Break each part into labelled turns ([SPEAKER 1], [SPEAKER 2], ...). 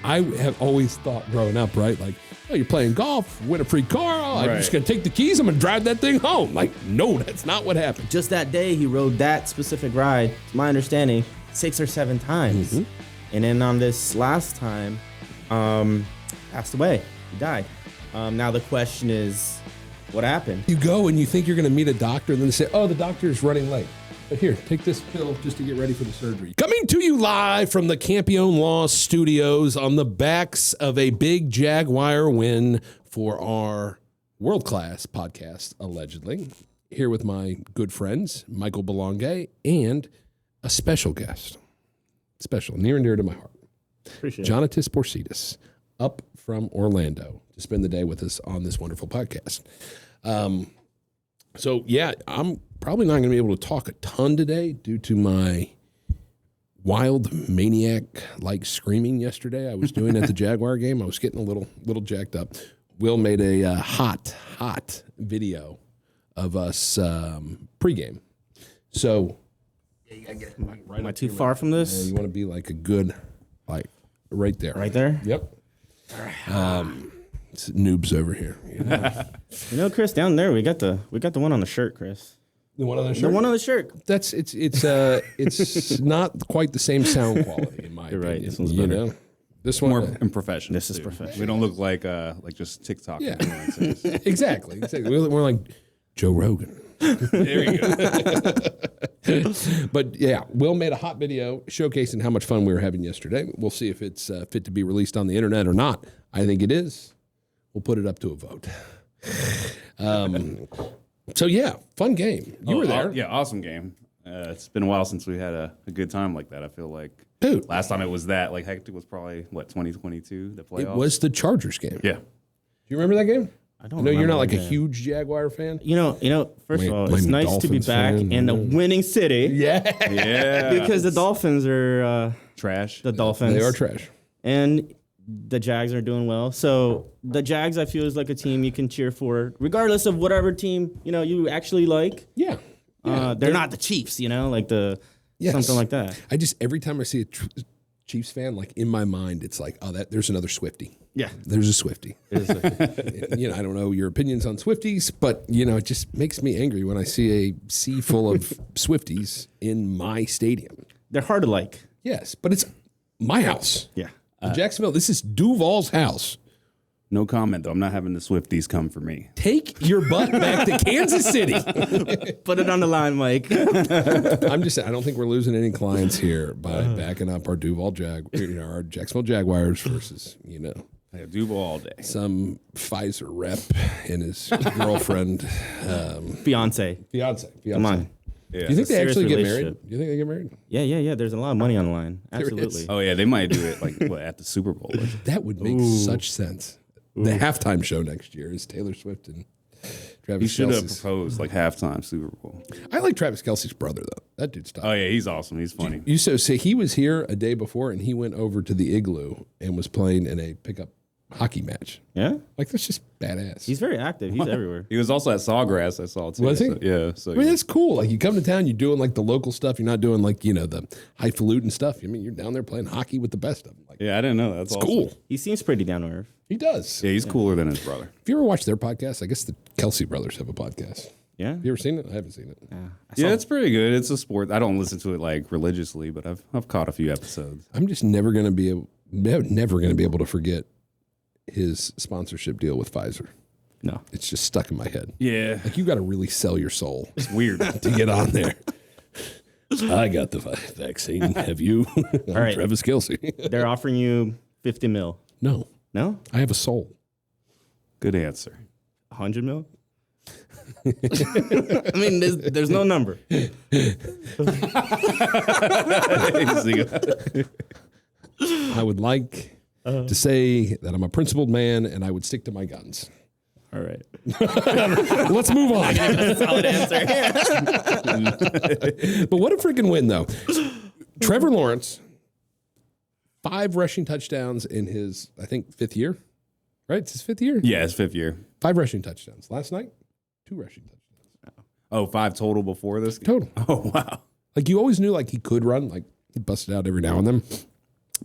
[SPEAKER 1] I have always thought growing up, right? Like, oh, you're playing golf, win a free car. Oh, I'm just going to take the keys. I'm going to drive that thing home. Like, no, that's not what happened.
[SPEAKER 2] Just that day, he rode that specific ride, to my understanding, 6 or 7 times. And then on this last time, passed away. He died. Now the question is, what happened?
[SPEAKER 1] You go and you think you're going to meet a doctor, and then they say, oh, the doctor is running late. But here, take this pill just to get ready for the surgery. Coming to you live from the Campione Law Studios on the backs of a big Jaguar win for our world-class podcast, allegedly. Here with my good friends, Michael Belonge, and a special guest. Special, near and dear to my heart.
[SPEAKER 2] Appreciate
[SPEAKER 1] Jonatas Porcidas, up from Orlando to spend the day with us on this wonderful podcast. So, yeah, I'm probably not going to be able to talk a ton today due to my wild maniac-like screaming yesterday I was doing at the Jaguar game. I was getting a little jacked up. Will made a hot video of us pregame. So,
[SPEAKER 2] yeah, you gotta get right. Am I too far from this?
[SPEAKER 1] You want to be like a good, like right there.
[SPEAKER 2] Right there?
[SPEAKER 1] Yep. It's noobs over here.
[SPEAKER 2] You know, Chris, down there we got the one on the shirt, Chris.
[SPEAKER 1] The one on the shirt.
[SPEAKER 2] The one on the shirt.
[SPEAKER 1] That's it's not quite the same sound quality in my opinion.
[SPEAKER 2] Right. This one's better.
[SPEAKER 1] This one
[SPEAKER 3] more professional.
[SPEAKER 2] This is professional.
[SPEAKER 3] We don't look like just TikTok influencers.
[SPEAKER 1] Exactly. We're like Joe Rogan. There you go. But yeah, Will made a hot video showcasing how much fun we were having yesterday. We'll see if it's fit to be released on the internet or not. I think it is. We'll put it up to a vote. So yeah, fun game. You were there.
[SPEAKER 3] Yeah, awesome game. It's been a while since we had a good time like that. I feel like,
[SPEAKER 1] dude,
[SPEAKER 3] last time it was that like hectic was probably 2022, the playoffs.
[SPEAKER 1] It was the Chargers game.
[SPEAKER 3] Yeah.
[SPEAKER 1] Do you remember that game?
[SPEAKER 2] I don't
[SPEAKER 1] know you're not like a
[SPEAKER 2] that.
[SPEAKER 1] huge Jaguar fan.
[SPEAKER 2] You know. First of all, it's nice
[SPEAKER 1] Dolphins
[SPEAKER 2] to be back
[SPEAKER 1] fan,
[SPEAKER 2] in a winning city.
[SPEAKER 3] Yeah.
[SPEAKER 2] Because the Dolphins are
[SPEAKER 3] trash.
[SPEAKER 2] The Dolphins.
[SPEAKER 1] They are trash.
[SPEAKER 2] And the Jags are doing well. So the Jags, I feel, is like a team you can cheer for, regardless of whatever team you actually like.
[SPEAKER 1] Yeah.
[SPEAKER 2] They're not the Chiefs, like something like that.
[SPEAKER 1] I just every time I see a Chiefs fan, like in my mind, it's like, oh, there's another Swiftie.
[SPEAKER 2] Yeah,
[SPEAKER 1] there's a Swiftie. I don't know your opinions on Swifties, but it just makes me angry when I see a sea full of Swifties in my stadium.
[SPEAKER 2] They're hard to like.
[SPEAKER 1] Yes, but it's my house.
[SPEAKER 2] Yeah.
[SPEAKER 1] Jacksonville, this is Duval's house.
[SPEAKER 3] No comment, though. I'm not having the Swifties come for me.
[SPEAKER 1] Take your butt back to Kansas City.
[SPEAKER 2] Put it on the line, Mike.
[SPEAKER 1] I'm just saying, I don't think we're losing any clients here by backing up our our Jacksonville Jaguars versus,
[SPEAKER 3] Yeah, Duval all day.
[SPEAKER 1] some Pfizer rep and his girlfriend.
[SPEAKER 2] Fiance. Come on.
[SPEAKER 3] Yeah.
[SPEAKER 1] Do you think they actually get married?
[SPEAKER 2] relationship.
[SPEAKER 1] Do you think they get married?
[SPEAKER 2] Yeah. There's a lot of money on the line.
[SPEAKER 1] There is.
[SPEAKER 2] Absolutely.
[SPEAKER 3] Oh, yeah, they might do it at the Super Bowl.
[SPEAKER 1] That would make such sense. The halftime show next year is Taylor Swift and Travis
[SPEAKER 3] He should have
[SPEAKER 1] Kelce's.
[SPEAKER 3] proposed halftime Super Bowl.
[SPEAKER 1] I like Travis Kelce's brother, though. That dude's tough.
[SPEAKER 3] Oh, yeah, he's awesome. He's funny.
[SPEAKER 1] You so he was here a day before, and he went over to the Igloo and was playing in a pickup hockey match.
[SPEAKER 2] Yeah?
[SPEAKER 1] Like, that's just badass.
[SPEAKER 2] He's very active. He's everywhere.
[SPEAKER 3] He was also at Sawgrass, I saw, too.
[SPEAKER 1] Was he?
[SPEAKER 3] So, yeah. So
[SPEAKER 1] I mean, that's cool. Like, you come to town, you're doing, like, the local stuff. You're not doing, like, the highfalutin stuff. I mean, you're down there playing hockey with the best of them. Like,
[SPEAKER 3] yeah, I didn't know that. That's
[SPEAKER 1] it's
[SPEAKER 3] awesome.
[SPEAKER 1] cool.
[SPEAKER 2] He seems pretty down to earth.
[SPEAKER 1] He does.
[SPEAKER 3] Yeah, he's cooler than his brother.
[SPEAKER 1] Have you ever watched their podcast? I guess the Kelsey brothers have a podcast.
[SPEAKER 2] Yeah?
[SPEAKER 1] You ever seen it? I haven't seen it.
[SPEAKER 3] Yeah, it's pretty good. It's a sport. I don't listen to it religiously, but I've caught a few episodes.
[SPEAKER 1] I'm just never going to be able to forget his sponsorship deal with Pfizer.
[SPEAKER 2] No.
[SPEAKER 1] It's just stuck in my head.
[SPEAKER 3] Yeah,
[SPEAKER 1] Like, you got to really sell your soul
[SPEAKER 3] it's weird.
[SPEAKER 1] to get on there. I got the vaccine. Have you? I'm
[SPEAKER 2] right.
[SPEAKER 1] Travis Kelce.
[SPEAKER 2] They're offering you $50 million.
[SPEAKER 1] No,
[SPEAKER 2] No?
[SPEAKER 1] I have a soul.
[SPEAKER 3] Good answer.
[SPEAKER 2] $100 million? I mean, there's no number.
[SPEAKER 1] I would like to say that I'm a principled man and I would stick to my guns.
[SPEAKER 2] All right.
[SPEAKER 1] Let's move on.
[SPEAKER 2] Solid answer.
[SPEAKER 1] But what a freaking win, though. Trevor Lawrence, 5 rushing touchdowns in his, I think, 5th year. Right? It's his 5th year?
[SPEAKER 3] Yeah, his 5th year.
[SPEAKER 1] 5 rushing touchdowns. Last night, 2 rushing touchdowns.
[SPEAKER 3] Oh, 5 total before this?
[SPEAKER 1] Total.
[SPEAKER 3] Oh, wow.
[SPEAKER 1] Like, you always knew, like, he could run. Like, he busted out every now and then.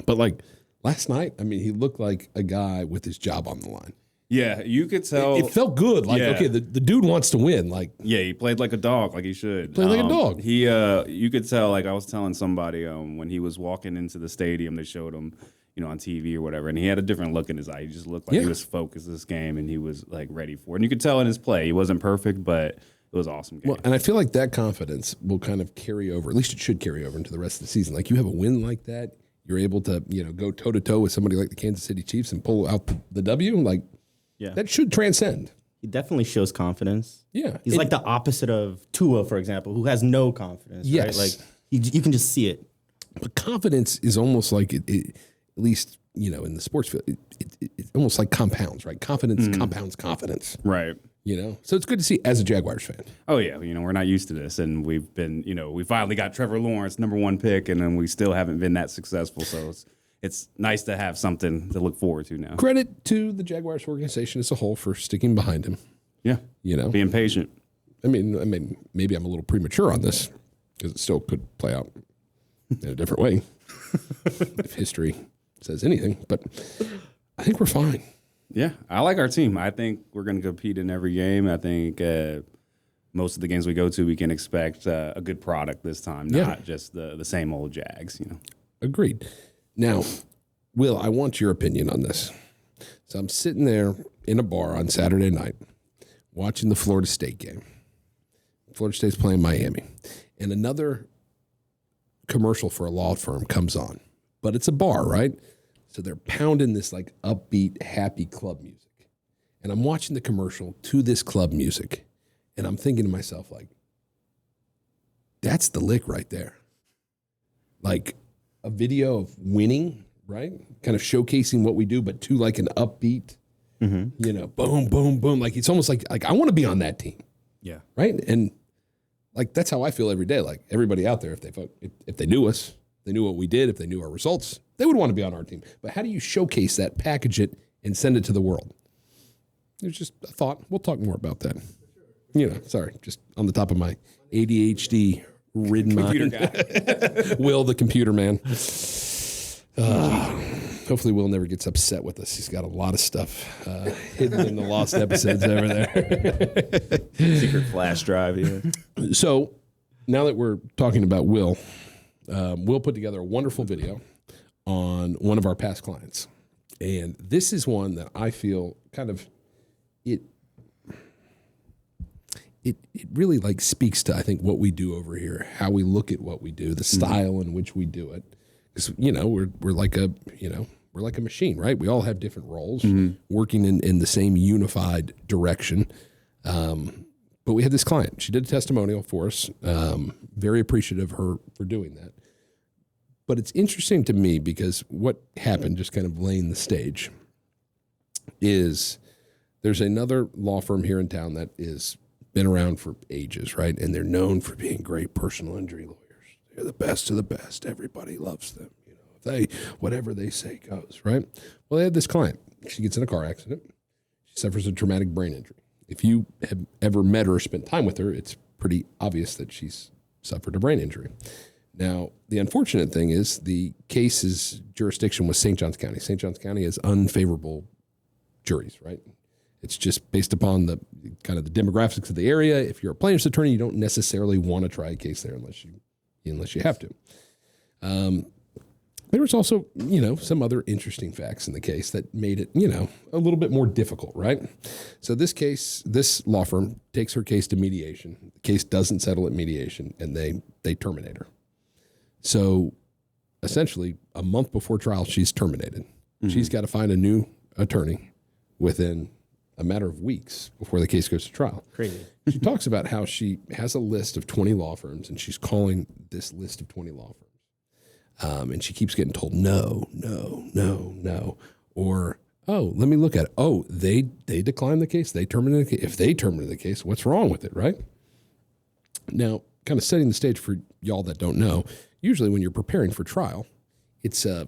[SPEAKER 1] But, like, Last night, I mean, he looked like a guy with his job on the line.
[SPEAKER 3] Yeah, you could tell.
[SPEAKER 1] It felt good. Like,
[SPEAKER 3] Yeah.
[SPEAKER 1] okay, the dude wants to win. Like,
[SPEAKER 3] Yeah, he played like a dog, like he should.
[SPEAKER 1] Played like a dog.
[SPEAKER 3] You could tell. Like I was telling somebody, when he was walking into the stadium, they showed him, on TV or whatever, and he had a different look in his eye. He just looked like he was focused this game, and he was like ready for it. And you could tell in his play, he wasn't perfect, but it was an awesome game.
[SPEAKER 1] well, and I feel like that confidence will kind of carry over. At least it should carry over into the rest of the season. Like, you have a win like that, you're able to, go toe to toe with somebody like the Kansas City Chiefs and pull out the W. Like, that should transcend.
[SPEAKER 2] He definitely shows confidence.
[SPEAKER 1] Yeah,
[SPEAKER 2] He's like the opposite of Tua, for example, who has no confidence.
[SPEAKER 1] Yes.
[SPEAKER 2] Right? Like, you can just see it.
[SPEAKER 1] But confidence is almost like at least in the sports field, it's almost like compounds, right? Confidence compounds confidence,
[SPEAKER 3] Right.
[SPEAKER 1] So it's good to see as a Jaguars fan.
[SPEAKER 3] Oh yeah, we're not used to this, and we've been, we finally got Trevor Lawrence, #1 pick, and then we still haven't been that successful. So it's nice to have something to look forward to now.
[SPEAKER 1] Credit to the Jaguars organization as a whole for sticking behind him.
[SPEAKER 3] Yeah, being patient.
[SPEAKER 1] I mean, maybe I'm a little premature on this because it still could play out in a different way if history says anything. But I think we're fine.
[SPEAKER 3] Yeah, I like our team. I think we're going to compete in every game. I think most of the games we go to, we can expect a good product this time, not just the same old Jags.
[SPEAKER 1] Agreed. Now, Will, I want your opinion on this. So I'm sitting there in a bar on Saturday night watching the Florida State game. Florida State's playing Miami. And another commercial for a law firm comes on. But it's a bar, right? So they're pounding this like upbeat, happy club music. And I'm watching the commercial to this club music. And I'm thinking to myself, like, that's the lick right there. Like a video of winning, right? Kind of showcasing what we do, but to like an upbeat, boom, boom, boom. Like, it's almost like I want to be on that team.
[SPEAKER 2] Yeah.
[SPEAKER 1] Right? And like, that's how I feel every day. Like, everybody out there, if they knew us, they knew what we did, if they knew our results, they would want to be on our team. But how do you showcase that, package it, and send it to the world? There's just a thought. We'll talk more about that. Sorry, just on the top of my ADHD-ridden mind.
[SPEAKER 3] Guy.
[SPEAKER 1] Will, the computer man. Hopefully Will never gets upset with us. He's got a lot of stuff hidden in the lost episodes over there.
[SPEAKER 2] Secret flash drive here.
[SPEAKER 1] So now that we're talking about Will, Will put together a wonderful video on one of our past clients. And this is one that I feel kind of, it really like speaks to, I think, what we do over here, how we look at what we do, the style in which we do it. Because, we're like a machine, right? We all have different roles working in the same unified direction. But we had this client. She did a testimonial for us. Very appreciative of her for doing that. But it's interesting to me because what happened, just kind of laying the stage, is there's another law firm here in town that is been around for ages, right? And they're known for being great personal injury lawyers. They're the best of the best. Everybody loves them. Whatever they say goes, right? Well, they had this client. She gets in a car accident. She suffers a traumatic brain injury. If you have ever met her or spent time with her, it's pretty obvious that she's suffered a brain injury. Now, the unfortunate thing is the case's jurisdiction was St. Johns County. St. Johns County has unfavorable juries, right? It's just based upon the kind of the demographics of the area. If you're a plaintiff's attorney, you don't necessarily want to try a case there unless you have to. There was also, some other interesting facts in the case that made it, a little bit more difficult, right? So this law firm takes her case to mediation. The case doesn't settle at mediation, and they terminate her. So essentially, a month before trial, she's terminated. Mm-hmm. She's got to find a new attorney within a matter of weeks before the case goes to trial.
[SPEAKER 2] Crazy.
[SPEAKER 1] She talks about how she has a list of 20 law firms, and she's calling this list of 20 law firms. And she keeps getting told, no. Or, oh, let me look at it. Oh, they declined the case. They terminated the case. If they terminated the case, what's wrong with it, right? Now, kind of setting the stage for y'all that don't know, usually when you're preparing for trial, it's a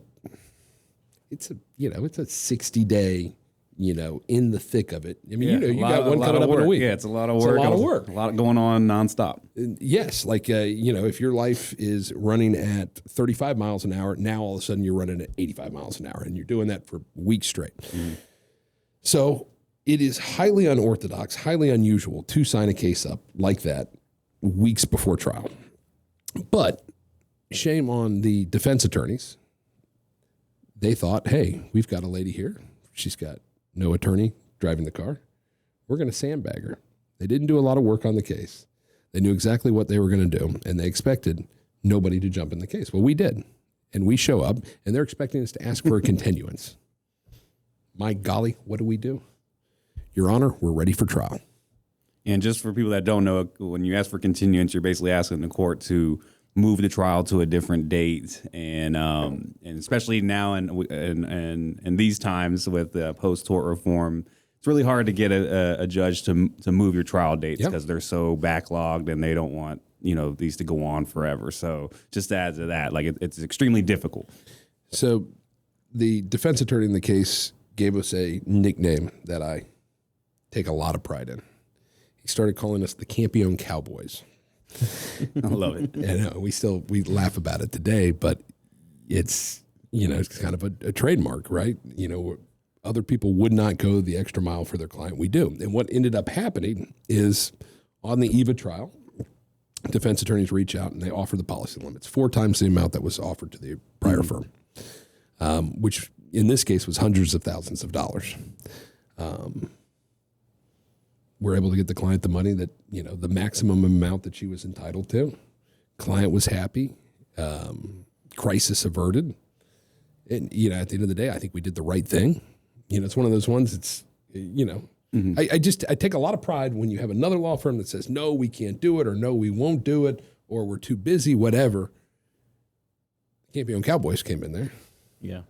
[SPEAKER 1] 60-day, in the thick of it. I mean,
[SPEAKER 3] Yeah,
[SPEAKER 1] you got one coming up
[SPEAKER 3] work.
[SPEAKER 1] in a week.
[SPEAKER 3] Yeah, it's a lot of work.
[SPEAKER 1] It's a lot of work.
[SPEAKER 3] A lot going on nonstop.
[SPEAKER 1] Yes, like if your life is running at 35 miles an hour, now all of a sudden you're running at 85 miles an hour, and you're doing that for weeks straight. So it is highly unorthodox, highly unusual to sign a case up like that weeks before trial. But shame on the defense attorneys. They thought, hey, we've got a lady here. She's got no attorney driving the car. We're going to sandbag her. They didn't do a lot of work on the case. They knew exactly what they were going to do, and they expected nobody to jump in the case. Well, we did, and we show up, and they're expecting us to ask for a continuance. My golly, what do? Your Honor, we're ready for trial.
[SPEAKER 3] And just for people that don't know, when you ask for continuance, you're basically asking the court to move the trial to a different date, and especially now in these times with post tort reform, it's really hard to get a judge to move your trial dates because they're so backlogged and they don't want these to go on forever. So just to add to that, like it's extremely difficult.
[SPEAKER 1] So the defense attorney in the case gave us a nickname that I take a lot of pride in. He started calling us the Campione Cowboys.
[SPEAKER 3] I love it.
[SPEAKER 1] And we laugh about it today, but it's it's kind of a trademark, right? Other people would not go the extra mile for their client. We do. And what ended up happening is on the eve of trial, defense attorneys reach out and they offer the policy limits 4 times the amount that was offered to the prior firm, which in this case was hundreds of thousands of dollars. We're able to get the client the money that, the maximum amount that she was entitled to. Client was happy. Crisis averted. And, at the end of the day, I think we did the right thing. It's one of those ones that's, I take a lot of pride when you have another law firm that says, no, we can't do it, or no, we won't do it, or we're too busy, whatever. Campione Cowboys came in there.
[SPEAKER 2] Yeah.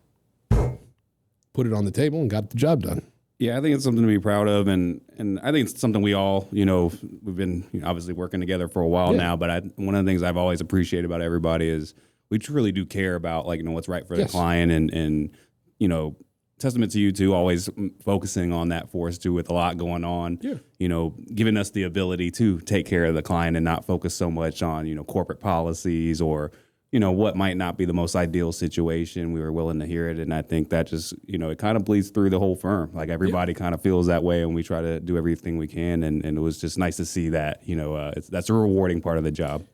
[SPEAKER 1] Put it on the table and got the job done.
[SPEAKER 3] Yeah, I think it's something to be proud of, and I think it's something we all, we've been obviously working together for a while now, but one of the things I've always appreciated about everybody is we truly do care about, what's right for the client, and testament to you two always focusing on that for us too, with a lot going on, giving us the ability to take care of the client and not focus so much on, corporate policies or, what might not be the most ideal situation. We were willing to hear it. And I think that just, it kind of bleeds through the whole firm. Like everybody kind of feels that way, and we try to do everything we can. And it was just nice to see that, that's a rewarding part of the job.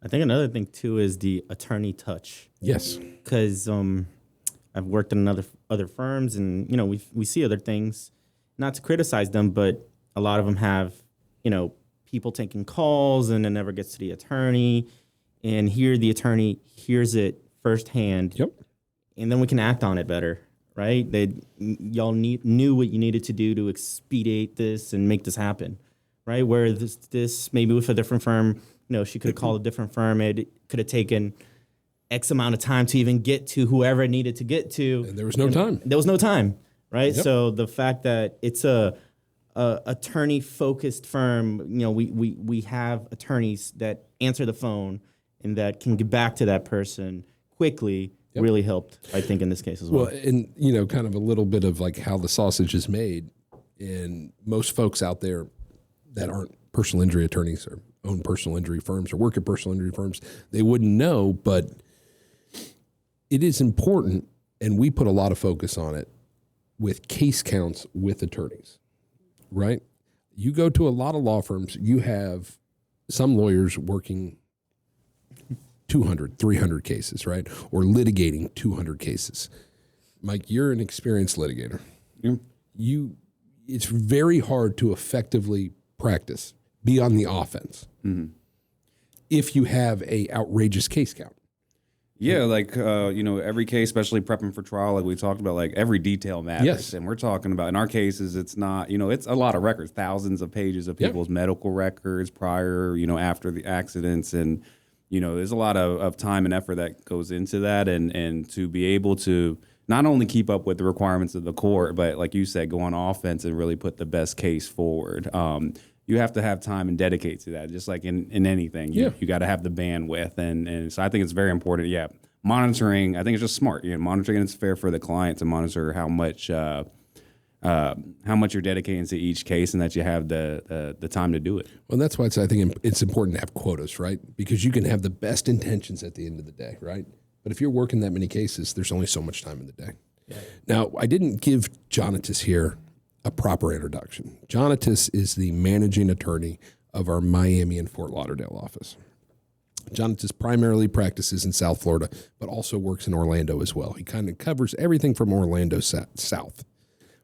[SPEAKER 2] I think another thing too is the attorney touch.
[SPEAKER 1] Yes.
[SPEAKER 2] Because I've worked in other firms, and we see other things. Not to criticize them, but a lot of them have people taking calls, and it never gets to the attorney. And here the attorney hears it firsthand.
[SPEAKER 1] Yep.
[SPEAKER 2] And then we can act on it better, right? Y'all knew what you needed to do to expedite this and make this happen, right? Where this maybe with a different firm, she could have called a different firm. It could have taken X amount of time to even get to whoever it needed to get to.
[SPEAKER 1] And there was no time.
[SPEAKER 2] There was no time, right?
[SPEAKER 1] Yep.
[SPEAKER 2] So the fact that it's a attorney-focused firm, we have attorneys that answer the phone and that can get back to that person quickly. Really helped, I think, in this case as well.
[SPEAKER 1] Well, and, kind of a little bit of like how the sausage is made. And most folks out there that aren't personal injury attorneys or own personal injury firms or work at personal injury firms, they wouldn't know, but it is important, and we put a lot of focus on it with case counts with attorneys, right? You go to a lot of law firms, you have some lawyers working 200, 300 cases, right? Or litigating 200 cases. Mike, you're an experienced litigator.
[SPEAKER 3] Yeah.
[SPEAKER 1] It's very hard to effectively practice, be on the offense, if you have a outrageous case count.
[SPEAKER 3] Yeah, every case, especially prepping for trial, like we talked about, like every detail matters.
[SPEAKER 1] Yes.
[SPEAKER 3] And we're talking about, in our cases, it's not, it's a lot of records, thousands of pages of people's medical records prior, after the accidents. And, there's a lot of time and effort that goes into that. And to be able to not only keep up with the requirements of the court, but like you said, go on offense and really put the best case forward. You have to have time and dedicate to that, just like in anything. You got to have the bandwidth. And so I think it's very important. Yeah. Monitoring, I think it's just smart. Monitoring, and it's fair for the client to monitor how much how much you're dedicating to each case, and that you have the time to do it.
[SPEAKER 1] Well, that's why I think it's important to have quotas, right? Because you can have the best intentions at the end of the day, right? But if you're working that many cases, there's only so much time in the day. Yeah. Now, I didn't give Jonatas here a proper introduction. Jonatas is the managing attorney of our Miami and Fort Lauderdale office. Jonatas primarily practices in South Florida, but also works in Orlando as well. He kind of covers everything from Orlando south.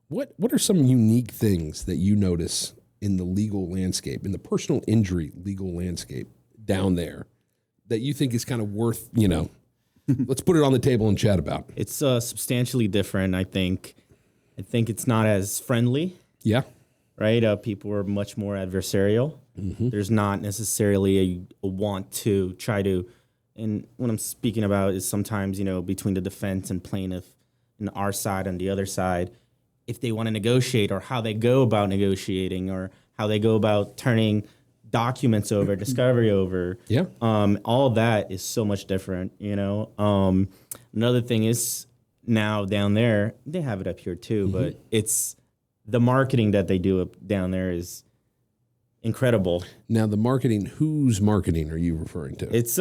[SPEAKER 1] What are some unique things that you notice in the legal landscape, in the personal injury legal landscape down there, that you think is kind of worth, let's put it on the table and chat about?
[SPEAKER 2] It's substantially different, I think. I think it's not as friendly.
[SPEAKER 1] Yeah.
[SPEAKER 2] Right? People are much more adversarial. Mm-hmm. There's not necessarily a want to try to, and what I'm speaking about is sometimes, between the defense and plaintiff and our side and the other side, if they want to negotiate or how they go about negotiating or how they go about turning documents over, discovery over.
[SPEAKER 1] Yeah.
[SPEAKER 2] All of that is so much different, Another thing is now down there, they have it up here too, mm-hmm. but it's the marketing that they do up down there is incredible.
[SPEAKER 1] Now the marketing, whose marketing are you referring to?
[SPEAKER 2] It's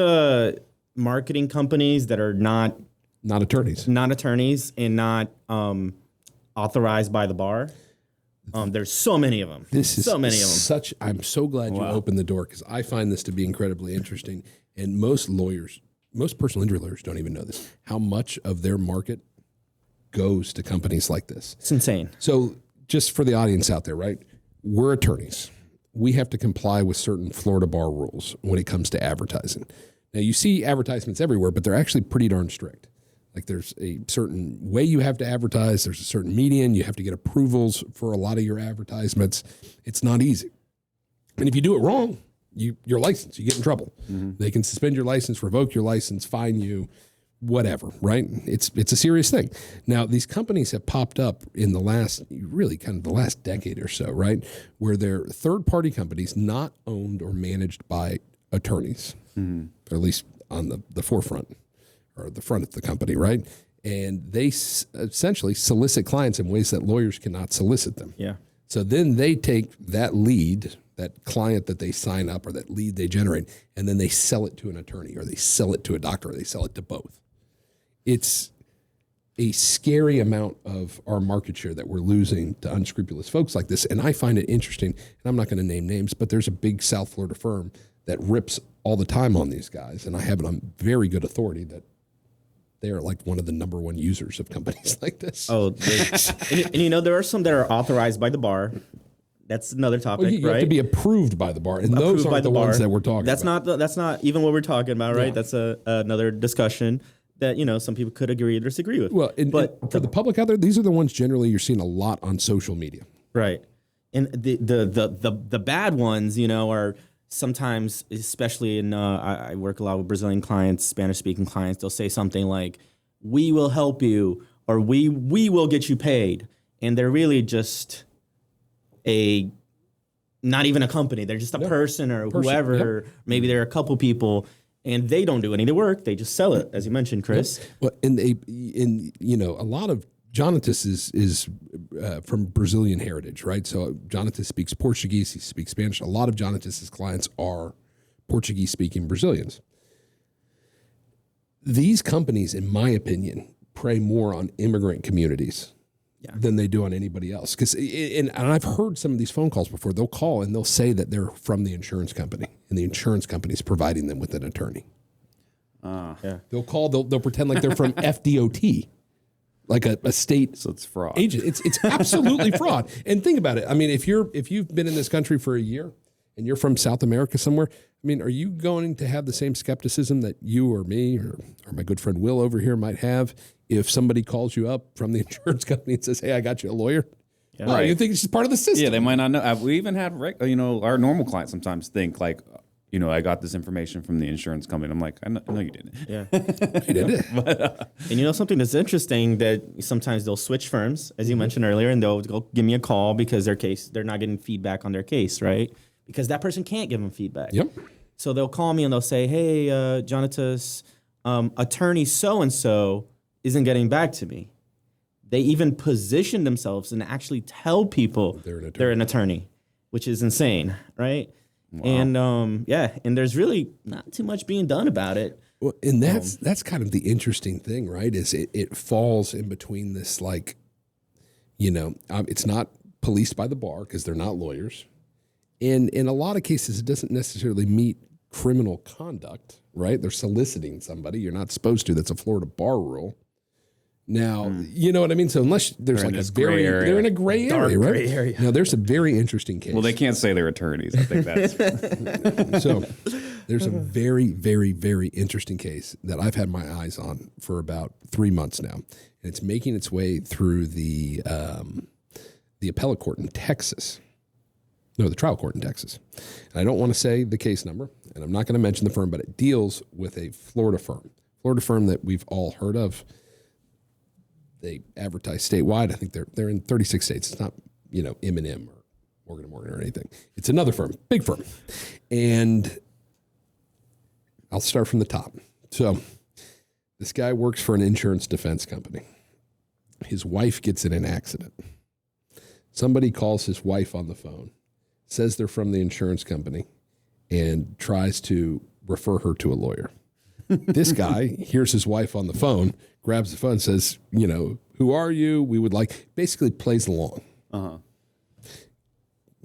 [SPEAKER 2] marketing companies that are not
[SPEAKER 1] attorneys.
[SPEAKER 2] Not attorneys and not authorized by the bar. There's so many of them.
[SPEAKER 1] I'm so glad you opened the door, because I find this to be incredibly interesting. And most personal injury lawyers don't even know this, how much of their market goes to companies like this.
[SPEAKER 2] It's insane.
[SPEAKER 1] So just for the audience out there, right? We're attorneys. We have to comply with certain Florida bar rules when it comes to advertising. Now, you see advertisements everywhere, but they're actually pretty darn strict. Like, there's a certain way you have to advertise. There's a certain median. You have to get approvals for a lot of your advertisements. It's not easy. And if you do it wrong, your license, you get in trouble. Mm-hmm. They can suspend your license, revoke your license, fine you, whatever, right? It's a serious thing. Now, these companies have popped up in the last decade or so, right? Where they're third-party companies not owned or managed by attorneys, mm-hmm. or at least on the forefront or the front of the company, right? And they essentially solicit clients in ways that lawyers cannot solicit them.
[SPEAKER 2] Yeah.
[SPEAKER 1] So then they take that lead, that client that they sign up or that lead they generate, and then they sell it to an attorney, or they sell it to a doctor, or they sell it to both. It's a scary amount of our market share that we're losing to unscrupulous folks like this. And I find it interesting, and I'm not going to name names, but there's a big South Florida firm that rips all the time on these guys. And I have it on very good authority that they are like one of the number one users of companies like this.
[SPEAKER 2] Oh, and there are some that are authorized by the bar. That's another topic,
[SPEAKER 1] right? You have to be approved by the bar, and those aren't the ones that we're talking about.
[SPEAKER 2] That's not even what we're talking about, right? Yeah. That's another discussion that some people could agree or disagree with.
[SPEAKER 1] Well, but for the public out there, these are the ones generally you're seeing a lot on social media,
[SPEAKER 2] right? And the bad ones, are sometimes, especially in I work a lot with Brazilian clients, Spanish speaking clients. They'll say something like, "We will help you," or "We will get you paid," and they're really just not even a company. They're just a person or whoever. Yep. Or maybe they're a couple people, and they don't do any of the work. They just sell it, as you mentioned, Chris.
[SPEAKER 1] Yep. Well, a lot of Jonatas is from Brazilian heritage, right? So Jonatas speaks Portuguese. He speaks Spanish. A lot of Jonatas' clients are Portuguese-speaking Brazilians. These companies, in my opinion, prey more on immigrant communities than they do on anybody else. And I've heard some of these phone calls before. They'll call and they'll say that they're from the insurance company, and the insurance company is providing them with an attorney. They'll call. They'll pretend like they're from FDOT, like a state.
[SPEAKER 3] So it's fraud.
[SPEAKER 1] Agent. It's absolutely fraud. And think about it. I mean, if you've been in this country for a year and you're from South America somewhere, I mean, are you going to have the same skepticism that you or me or my good friend Will over here might have if somebody calls you up from the insurance company and says, "Hey, I got you a lawyer"? Yeah, right. You think it's just part of the system.
[SPEAKER 3] Yeah, they might not know. We even had, our normal clients sometimes think like, I got this information from the insurance company. I'm like, I know you didn't.
[SPEAKER 2] Yeah,
[SPEAKER 1] you did.
[SPEAKER 2] And something that's interesting, that sometimes they'll switch firms, as you mentioned earlier, and they'll go give me a call because they're not getting feedback on their case, right? Because that person can't give them feedback.
[SPEAKER 1] Yep.
[SPEAKER 2] So they'll call me and they'll say, "Hey, Jonatas, attorney so and so isn't getting back to me." they even position themselves and actually tell people they're an attorney, which is insane, right? Wow. And and there's really not too much being done about it.
[SPEAKER 1] Well, and that's kind of the interesting thing, right? Is it falls in between this, like, it's not policed by the bar because they're not lawyers. And in a lot of cases, it doesn't necessarily meet criminal conduct, right? They're soliciting somebody. You're not supposed to. That's a Florida bar rule. Now, you know what I mean? So unless there's like a very, they're in a gray area, right? Gray area. Now, there's a very interesting case.
[SPEAKER 3] Well, they can't say they're attorneys. I think that's
[SPEAKER 1] so. There's a very, very, very interesting case that I've had my eyes on for about 3 months now, and it's making its way through the appellate court in Texas. No, the trial court in Texas. And I don't want to say the case number, and I'm not going to mention the firm, but it deals with a Florida firm that we've all heard of. They advertise statewide. I think they're in 36 states. It's not, M&M or Morgan & Morgan or anything. It's another firm, big firm. And I'll start from the top. So this guy works for an insurance defense company. His wife gets in an accident. Somebody calls his wife on the phone, says they're from the insurance company, and tries to refer her to a lawyer. This guy hears his wife on the phone, grabs the phone, says, who are you? We would like, basically plays along. Uh-huh.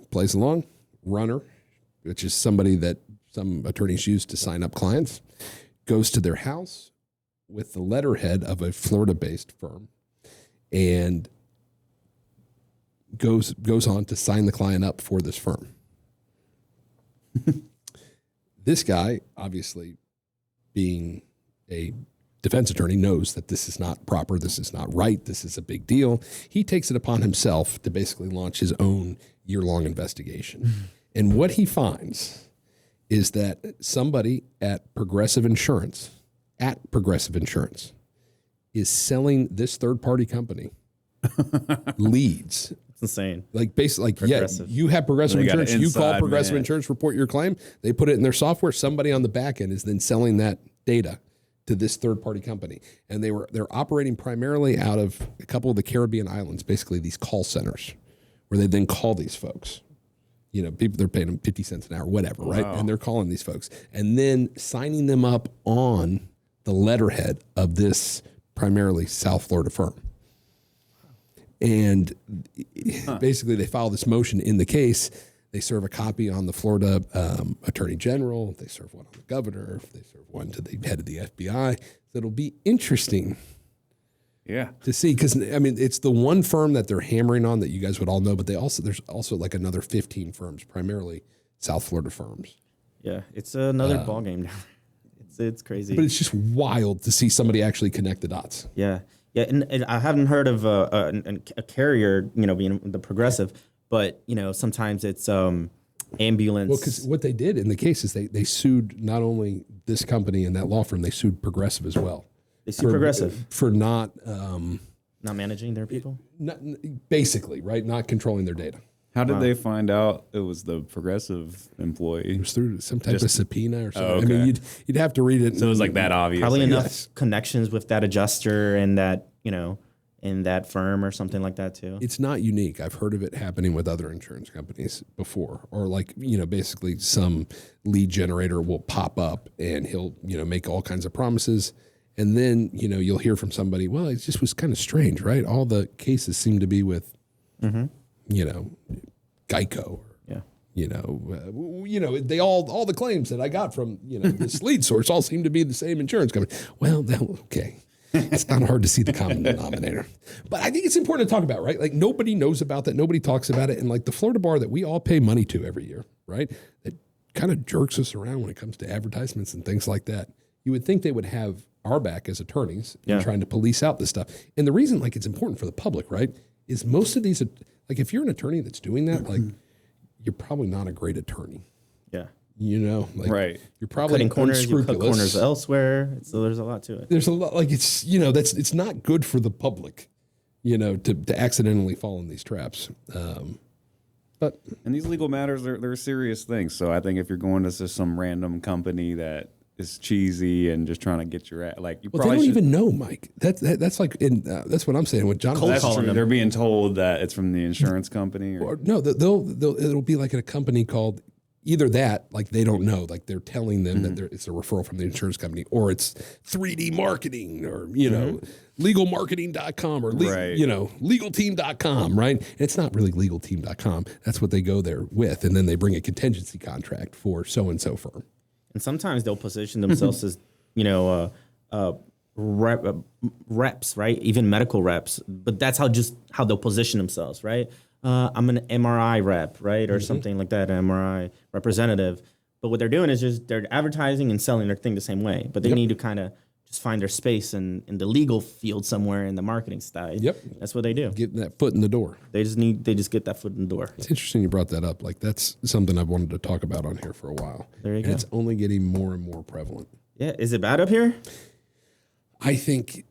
[SPEAKER 1] Plays along, runner, which is somebody that some attorneys use to sign up clients, goes to their house with the letterhead of a Florida-based firm and goes on to sign the client up for this firm. This guy, obviously being a defense attorney, knows that this is not proper, this is not right, this is a big deal. He takes it upon himself to basically launch his own year-long investigation. And what he finds is that somebody at Progressive Insurance is selling this third-party company leads.
[SPEAKER 2] It's insane.
[SPEAKER 1] Like basically, you have Progressive Insurance. You call Progressive Insurance, report your claim. They put it in their software. Somebody on the back end is then selling that data to this third-party company, and they're operating primarily out of a couple of the Caribbean islands. Basically, these call centers where they then call these folks. People, they're paying them 50 cents an hour, whatever, right? Wow. And they're calling these folks and then signing them up on the letterhead of this primarily South Florida firm. And basically they file this motion in the case. They serve a copy on the Florida Attorney General. They serve one on the governor. They serve one to the head of the FBI. So it'll be interesting to see, because it's the one firm that they're hammering on that you guys would all know, but there's also like another 15 firms, primarily South Florida firms.
[SPEAKER 2] Yeah, it's another ball game now. It's crazy.
[SPEAKER 1] But it's just wild to see somebody actually connect the dots.
[SPEAKER 2] Yeah. Yeah, and I haven't heard of a carrier, being the Progressive, but, sometimes it's ambulance.
[SPEAKER 1] Well, because what they did in the case is they sued not only this company and that law firm, they sued Progressive as well.
[SPEAKER 2] They sued Progressive
[SPEAKER 1] for not
[SPEAKER 2] managing their people?
[SPEAKER 1] Basically, right? Not controlling their data.
[SPEAKER 3] How did they find out it was the Progressive employee?
[SPEAKER 1] It was through some type of subpoena or something. Okay. You'd have to read it.
[SPEAKER 3] So it was like that obvious.
[SPEAKER 2] Probably enough connections with that adjuster and that, in that firm or something like that too.
[SPEAKER 1] It's not unique. I've heard of it happening with other insurance companies before, or basically some lead generator will pop up and he'll, make all kinds of promises. And then, you'll hear from somebody, well, it just was kind of strange, right? All the cases seem to be with, Geico, or, they all the claims that I got from, this lead source all seem to be the same insurance company. Well, okay. It's not hard to see the common denominator. But I think it's important to talk about, right? Like, nobody knows about that. Nobody talks about it. And like the Florida bar that we all pay money to every year, right? That kind of jerks us around when it comes to advertisements and things like that. You would think they would have our back as attorneys in trying to police out this stuff. And the reason it's important for the public, right, is most of these, if you're an attorney that's doing that, you're probably not a great attorney.
[SPEAKER 2] Yeah.
[SPEAKER 3] Right.
[SPEAKER 1] You're probably
[SPEAKER 2] cutting corners, you cut corners elsewhere. So there's a lot to it.
[SPEAKER 1] There's a lot, it's not good for the public, to accidentally fall in these traps.
[SPEAKER 3] And these legal matters, they're serious things. So I think if you're going to some random company that is cheesy and just trying to get your like. You
[SPEAKER 1] Well,
[SPEAKER 3] probably
[SPEAKER 1] they don't
[SPEAKER 3] should,
[SPEAKER 1] even know, Mike. That's like that's what I'm saying with John.
[SPEAKER 3] That's
[SPEAKER 2] calling
[SPEAKER 3] true.
[SPEAKER 2] them.
[SPEAKER 3] They're being told that it's from the insurance company. Or,
[SPEAKER 1] Or, no, it'll be like at a company called either that, like they don't know, like they're telling them that it's a referral from the insurance company, or it's 3D marketing, or legalmarketing.com, or
[SPEAKER 3] Right.
[SPEAKER 1] legalteam.com, right? And it's not really legalteam.com. That's what they go there with, and then they bring a contingency contract for so and so firm.
[SPEAKER 2] And sometimes they'll position themselves as, reps, right? Even medical reps. But that's how they'll position themselves, right? I'm an MRI rep, right? Or something like that, an MRI representative. But what they're doing is just they're advertising and selling their thing the same way. But they need to kind of just find their space in the legal field somewhere in the marketing side.
[SPEAKER 1] Yep.
[SPEAKER 2] That's what they do.
[SPEAKER 1] Getting that foot in the door.
[SPEAKER 2] They just get that foot in the door.
[SPEAKER 1] It's interesting you brought that up. Like that's something I've wanted to talk about on here for a while.
[SPEAKER 2] There you
[SPEAKER 1] and
[SPEAKER 2] go.
[SPEAKER 1] It's only getting more and more prevalent.
[SPEAKER 2] Yeah. Is it bad up here?
[SPEAKER 1] I think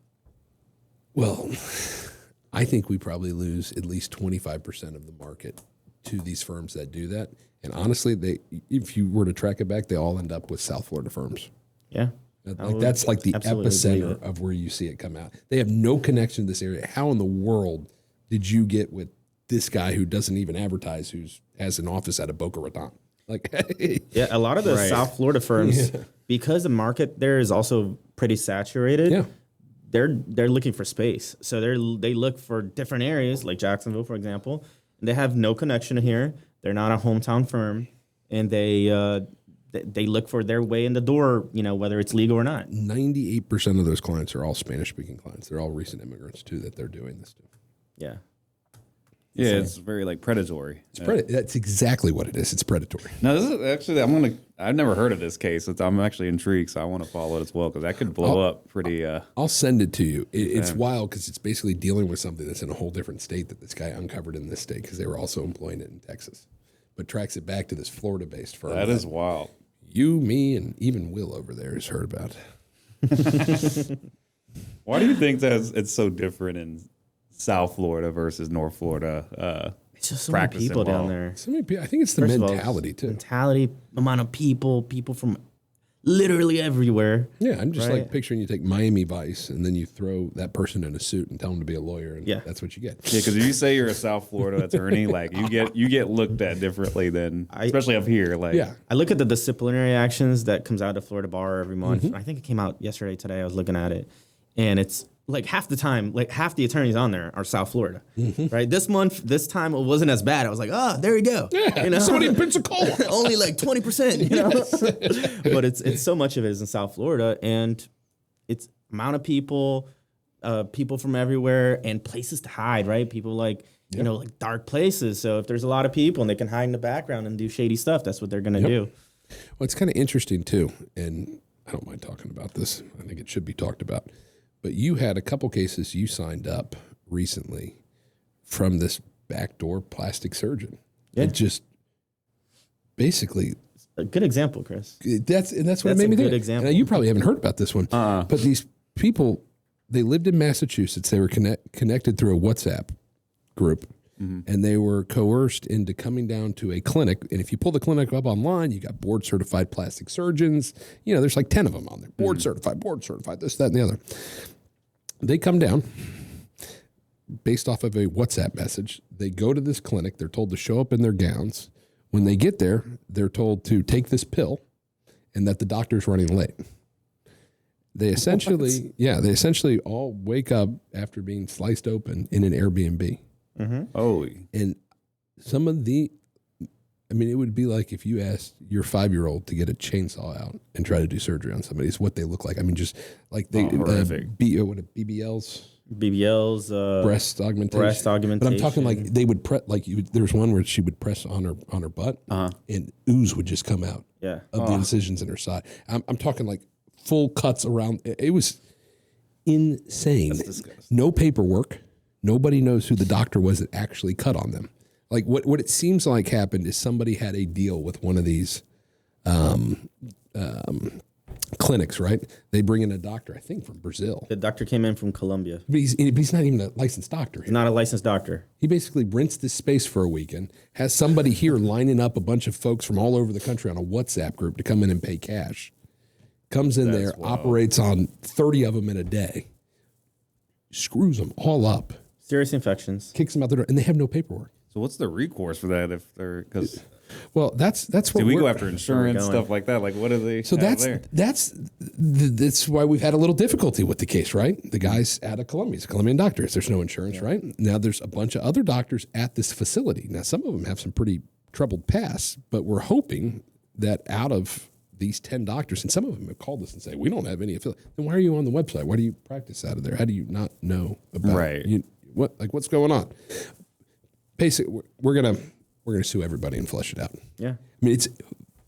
[SPEAKER 1] we probably lose at least 25% of the market to these firms that do that. And honestly, if you were to track it back, they all end up with South Florida firms.
[SPEAKER 2] Yeah.
[SPEAKER 1] That's like the
[SPEAKER 2] absolutely believe
[SPEAKER 1] epicenter of where you see it come out. They have no connection to this area. How in the world did you get with this guy who doesn't even advertise, has an office out of Boca Raton? Like,
[SPEAKER 2] Yeah, a lot of the
[SPEAKER 3] Right.
[SPEAKER 2] South Florida firms, because the market there is also pretty saturated.
[SPEAKER 1] Yeah.
[SPEAKER 2] They're looking for space, so they look for different areas, like Jacksonville, for example. And they have no connection here. They're not a hometown firm, and they look for their way in the door, whether it's legal or not.
[SPEAKER 1] 98% of those clients are all Spanish-speaking clients. They're all recent immigrants too that they're doing this to.
[SPEAKER 2] Yeah.
[SPEAKER 3] yeah, it's very like predatory.
[SPEAKER 1] That's exactly what it is. It's predatory.
[SPEAKER 3] Now, this is actually, I've never heard of this case. I'm actually intrigued, so I want to follow it as well, because that could blow up pretty.
[SPEAKER 1] I'll send it to you. It's wild because it's basically dealing with something that's in a whole different state that this guy uncovered in this state because they were also employing it in Texas, but tracks it back to this Florida-based firm.
[SPEAKER 3] That is wild.
[SPEAKER 1] You, me, and even Will over there has heard about.
[SPEAKER 3] Why do you think that it's so different in South Florida versus North Florida?
[SPEAKER 2] It's just so many
[SPEAKER 3] Practicing
[SPEAKER 2] people down
[SPEAKER 3] law.
[SPEAKER 2] there.
[SPEAKER 1] So many people, I think it's the
[SPEAKER 2] First of all,
[SPEAKER 1] mentality too.
[SPEAKER 2] Mentality, amount of people from literally everywhere.
[SPEAKER 1] Yeah, I'm just like
[SPEAKER 2] Right.
[SPEAKER 1] picturing you take Miami Vice and then you throw that person in a suit and tell them to be a lawyer, and
[SPEAKER 2] Yeah.
[SPEAKER 1] that's what you get.
[SPEAKER 3] Yeah, because if you say you're a South Florida attorney, like you get looked at differently than, especially up here. Like,
[SPEAKER 1] Yeah.
[SPEAKER 2] I look at the disciplinary actions that comes out of Florida Bar every month.
[SPEAKER 1] Mm-hmm.
[SPEAKER 2] I think it came out yesterday, today. I was looking at it, and it's like half the time, like half the attorneys on there are South Florida,
[SPEAKER 1] Mm-hmm.
[SPEAKER 2] right? This time it wasn't as bad. I was like, oh, there you go.
[SPEAKER 1] Yeah, somebody in Pensacola.
[SPEAKER 2] Only like 20%, but it's so much of it is in South Florida, and it's amount of people, people from everywhere, and places to hide, right? People like, like dark places. So if there's a lot of people and they can hide in the background and do shady stuff, that's what they're going to do.
[SPEAKER 1] Well, it's kind of interesting too, and I don't mind talking about this. I think it should be talked about. But you had a couple cases you signed up recently from this backdoor plastic surgeon.
[SPEAKER 2] Yeah.
[SPEAKER 1] It just basically
[SPEAKER 2] A good example, Chris.
[SPEAKER 1] that's what
[SPEAKER 2] That's
[SPEAKER 1] it made
[SPEAKER 2] a
[SPEAKER 1] me
[SPEAKER 2] good
[SPEAKER 1] think.
[SPEAKER 2] example.
[SPEAKER 1] And you probably haven't heard about this one, but these people, they lived in Massachusetts. They were connected through a WhatsApp group. And they were coerced into coming down to a clinic. And if you pull the clinic up online, you got board certified plastic surgeons. There's like 10 of them on there. Board certified, this, that, and the other. They come down based off of a WhatsApp message. They go to this clinic. They're told to show up in their gowns. When they get there, they're told to take this pill and that the doctor's running late. They essentially all wake up after being sliced open in an Airbnb.
[SPEAKER 3] oh,
[SPEAKER 1] And some of it would be like if you asked your 5-year-old to get a chainsaw out and try to do surgery on somebody. It's what they look like. I mean, just like they
[SPEAKER 3] horrific.
[SPEAKER 1] BBLs,
[SPEAKER 2] BBLs,
[SPEAKER 1] breast augmentation.
[SPEAKER 2] breast augmentation.
[SPEAKER 1] But I'm talking like they would press. Like there's one where she would press on her butt, and ooze would just come out
[SPEAKER 2] Yeah.
[SPEAKER 1] of the incisions in her side. I'm talking like full cuts around. It was insane. No paperwork. Nobody knows who the doctor was that actually cut on them. Like what it seems like happened is somebody had a deal with one of these clinics, right? They bring in a doctor, I think from Brazil.
[SPEAKER 2] The doctor came in from Colombia.
[SPEAKER 1] But he's not even a licensed doctor.
[SPEAKER 2] He's not a licensed doctor.
[SPEAKER 1] He basically rents this space for a weekend, has somebody here lining up a bunch of folks from all over the country on a WhatsApp group to come in and pay cash. comes in there, operates on 30 of them in a day, screws them all up,
[SPEAKER 2] Serious infections.
[SPEAKER 1] kicks them out the door, and they have no paperwork.
[SPEAKER 3] So what's the recourse for that if they're because
[SPEAKER 1] Well, that's what
[SPEAKER 3] do we
[SPEAKER 1] we're,
[SPEAKER 3] go after insurance stuff like that? Like what are they?
[SPEAKER 1] So that's why we've had a little difficulty with the case, right? The guy's out of Columbia. He's a Colombian doctor. There's no insurance, right? Now there's a bunch of other doctors at this facility. Now some of them have some pretty troubled past, but we're hoping that out of these 10 doctors, and some of them have called us and say, we don't have any affiliate. Then why are you on the website? Why do you practice out of there? How do you not know about what's going on? Basically, we're gonna sue everybody and flesh it out.
[SPEAKER 2] Yeah.
[SPEAKER 1] I mean, it's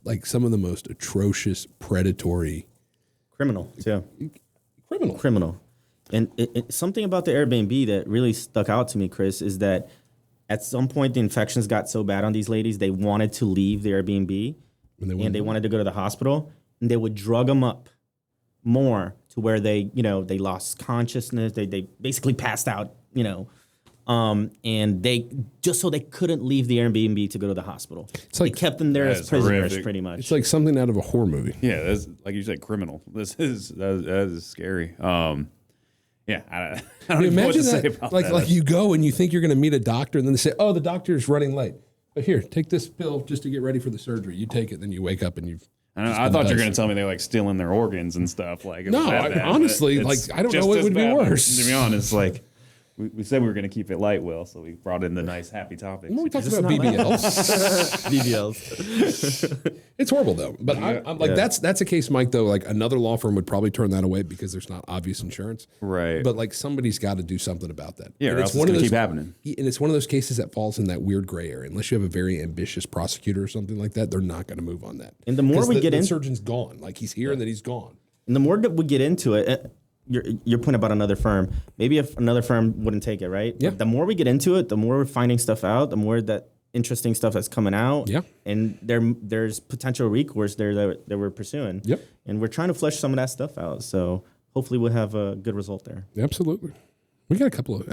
[SPEAKER 1] like some of the most atrocious, predatory,
[SPEAKER 2] Criminal, too.
[SPEAKER 1] criminal.
[SPEAKER 2] And something about the Airbnb that really stuck out to me, Chris, is that at some point the infections got so bad on these ladies, they wanted to leave the Airbnb and they wanted to go to the hospital, and they would drug them up more to where they lost consciousness. They basically passed out, and they just so they couldn't leave the Airbnb to go to the hospital.
[SPEAKER 1] It's like,
[SPEAKER 2] they kept them there as prisoners,
[SPEAKER 3] horrific.
[SPEAKER 2] pretty much.
[SPEAKER 1] It's like something out of a horror movie.
[SPEAKER 3] Yeah, that's like you said, criminal. That is scary. I don't even know what to say about that.
[SPEAKER 1] Like you go and you think you're going to meet a doctor, and then they say, "Oh, the doctor's running late. But here, take this pill just to get ready for the surgery. You take it, then you wake up and you've."
[SPEAKER 3] I thought you were going to tell me they're like stealing their organs and stuff. Like
[SPEAKER 1] no, honestly, like I don't know what would be worse.
[SPEAKER 3] To be honest, like. We said we were going to keep it light, Will, so we brought in the nice, happy topics.
[SPEAKER 1] When we talked about BBLs.
[SPEAKER 2] BBLs.
[SPEAKER 1] It's horrible, though. But I'm like, that's a case, Mike, though. Like, another law firm would probably turn that away because there's not obvious insurance.
[SPEAKER 3] Right.
[SPEAKER 1] But, like, somebody's got to do something about that.
[SPEAKER 3] Yeah,
[SPEAKER 1] and
[SPEAKER 3] or else it's going to keep happening.
[SPEAKER 1] And it's one of those cases that falls in that weird gray area. Unless you have a very ambitious prosecutor or something like that, they're not going to move on that.
[SPEAKER 2] And the more we get in...
[SPEAKER 1] the surgeon's gone. Like, he's here and then he's gone.
[SPEAKER 2] And the more that we get into it... Your point about another firm, maybe if another firm wouldn't take it, right?
[SPEAKER 1] Yeah.
[SPEAKER 2] But the more we get into it, the more we're finding stuff out, the more that interesting stuff that's coming out.
[SPEAKER 1] Yeah.
[SPEAKER 2] And there's potential recourse there that we're pursuing.
[SPEAKER 1] Yep.
[SPEAKER 2] And we're trying to flesh some of that stuff out. So hopefully we'll have a good result there.
[SPEAKER 1] Absolutely. We got a couple of,